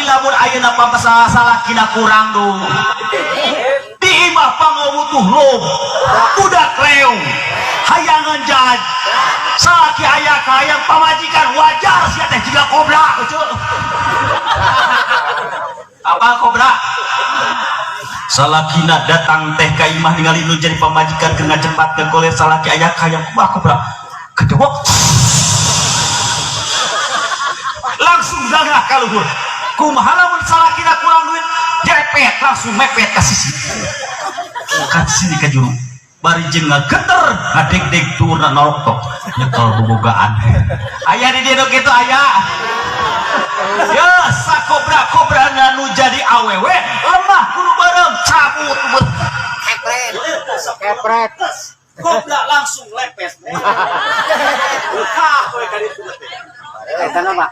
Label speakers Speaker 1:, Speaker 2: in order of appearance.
Speaker 1: tapi lamun ayeuna papasalah kina kurang do di imah pangobutuh lob budak leung hayangan jad salaki aya hayang pamajikan wajar sia teh jiga kobra apa kobra salakina datang teh ka imah ningali nu jadi pamajikan keur ngacepatkeun goler salaki aya hayang kobra kedua langsung zangah ka luhur kumaha lamun salakina kurang duit jepet langsung mepet ka sisi ka sini ka juru bari jeung ngageter ngadeg-deg turna norok nyekel bobogaan aya di dieu kitu aya ya sakobra-kobra nu jadi awewe lemah kudu bareng cabut kepret kobra langsung lepet buka we ka ditu teh eta nama